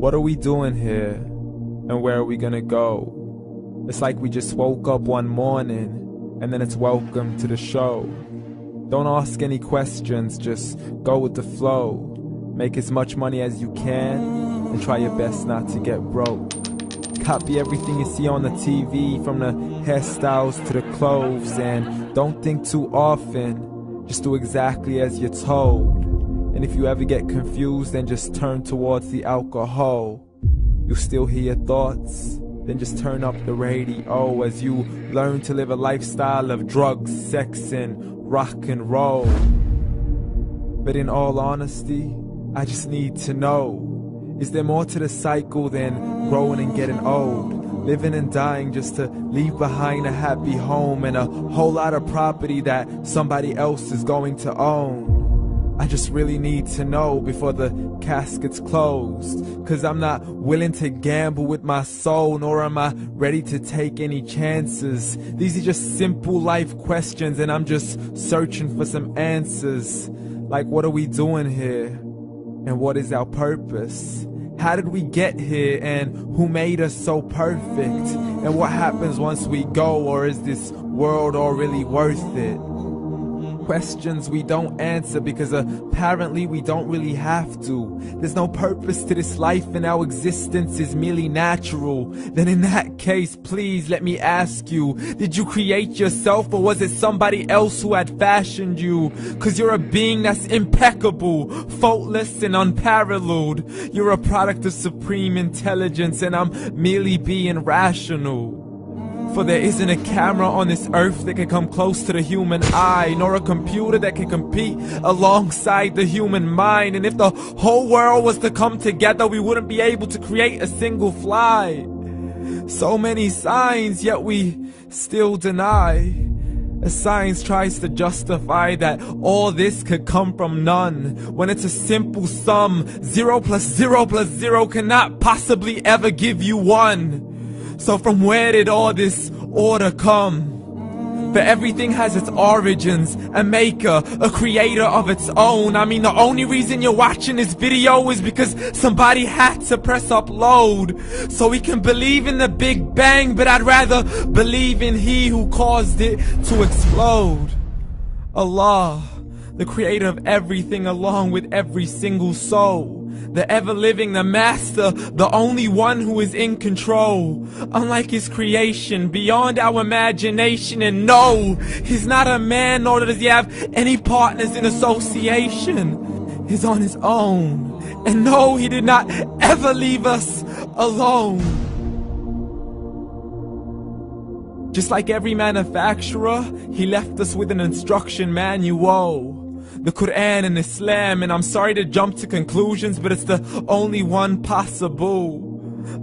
What are we doing here? And where are we gonna go? It's like we just woke up one morning and then it's welcome to the show. Don't ask any questions, just go with the flow. Make as much money as you can and try your best not to get broke. Copy everything you see on the TV, from the hairstyles to the clothes, and don't think too often, just do exactly as you're told. And if you ever get confused, then just turn towards the alcohol. You'll still hear your thoughts, then just turn up the radio as you learn to live a lifestyle of drugs, sex, and rock and roll. But in all honesty, I just need to know, is there more to the cycle than growing and getting old? Living and dying just to leave behind a happy home and a whole lot of property that somebody else is going to own. I just really need to know before the casket's closed, 'cause I'm not willing to gamble with my soul, nor am I ready to take any chances. These are just simple life questions and I'm just searching for some answers. Like, what are we doing here? And what is our purpose? How did we get here, and who made us so perfect? And what happens once we go, or is this world all really worth it? Questions we don't answer because apparently we don't really have to. There's no purpose to this life and our existence is merely natural. Then in that case, please let me ask you, did you create yourself, or was it somebody else who had fashioned you? 'Cause you're a being that's impeccable, faultless and unparalleled. You're a product of supreme intelligence and I'm merely being rational. For there isn't a camera on this earth that can come close to the human eye, nor a computer that can compete alongside the human mind. And if the whole world was to come together, we wouldn't be able to create a single fly. So many signs, yet we still deny. As science tries to justify that all this could come from none, when it's a simple sum. 0 plus 0 plus 0 cannot possibly ever give you 1. So from where did all this order come? For everything has its origins, a maker, a creator of its own. I mean, the only reason you're watching this video is because somebody had to press upload. So we can believe in the Big Bang, but I'd rather believe in He who caused it to explode. Allah, the creator of everything along with every single soul. The ever-living, the master, the only one who is in control. Unlike his creation, beyond our imagination. And no, he's not a man, nor does he have any partners in association. He's on his own. And no, he did not ever leave us alone. Just like every manufacturer, he left us with an instruction manual. The Quran and Islam, and I'm sorry to jump to conclusions, but it's the only one possible.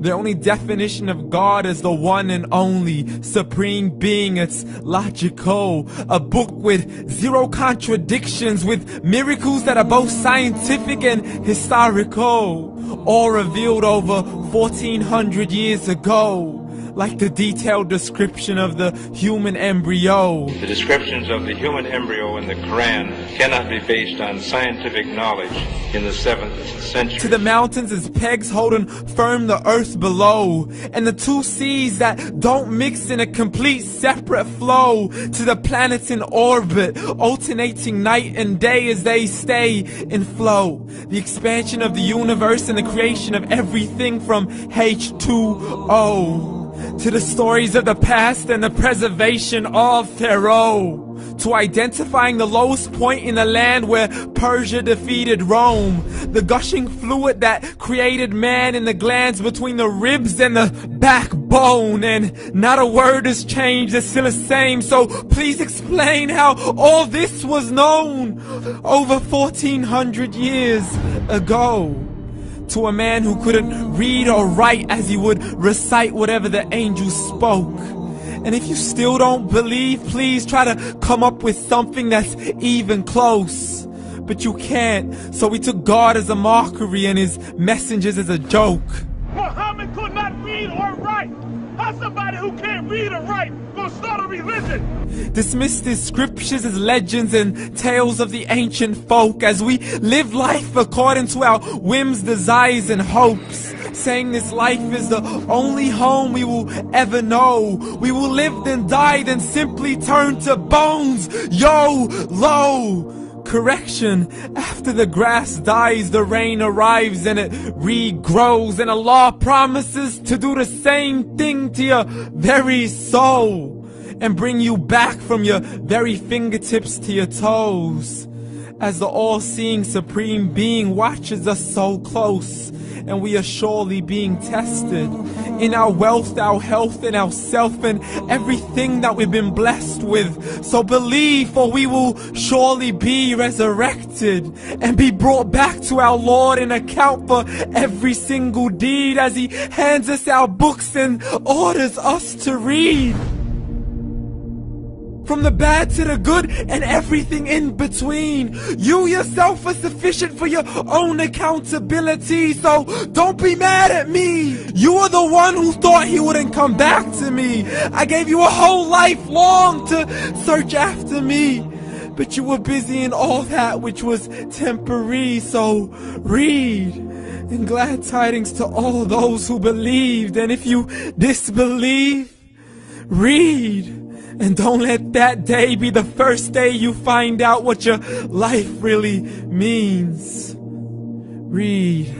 The only definition of God is the one and only supreme being. It's logical, a book with 0 contradictions, with miracles that are both scientific and historical, all revealed over 1400 years ago. Like the detailed description of the human embryo. The descriptions of the human embryo in the Quran cannot be based on scientific knowledge in the 7th century. To the mountains as pegs holding firm the earth below, and the 2 seas that don't mix in a complete separate flow. To the planets in orbit, alternating night and day as they stay in flow. The expansion of the universe and the creation of everything from H2O. To the stories of the past and the preservation of Pharaoh. To identifying the lowest point in the land where Persia defeated Rome. The gushing fluid that created man in the glands between the ribs and the backbone. And not a word has changed, it's still the same. So please explain how all this was known over 1400 years ago. To a man who couldn't read or write, as he would recite whatever the angels spoke. And if you still don't believe, please try to come up with something that's even close. But you can't, so we took God as a mockery and his messengers as a joke. Muhammad could not read or write. How's somebody who can't read or write gonna start a religion? Dismissed his scriptures as legends and tales of the ancient folk, as we live life according to our whims, desires, and hopes. saying this life is the only home we will ever know. We will live then die, then simply turn to bones. YOLO! Correction, after the grass dies, the rain arrives and it regrows, and Allah promises to do the same thing to your very soul and bring you back from your very fingertips to your toes, as the all-seeing supreme being watches us so close, and we are surely being tested in our wealth, our health, and our self, and everything that we've been blessed with. So believe, for we will surely be resurrected and be brought back to our Lord and account for every single deed, as He hands us our books and orders us to read. From the bad to the good and everything in between. You yourself are sufficient for your own accountability, so don't be mad at me. You are the one who thought He wouldn't come back to me. I gave you a whole life long to search after me, but you were busy in all that which was temporary. So read, and glad tidings to all those who believed. And if you disbelieve, read. And don't let that day be the first day you find out what your life really means. Read.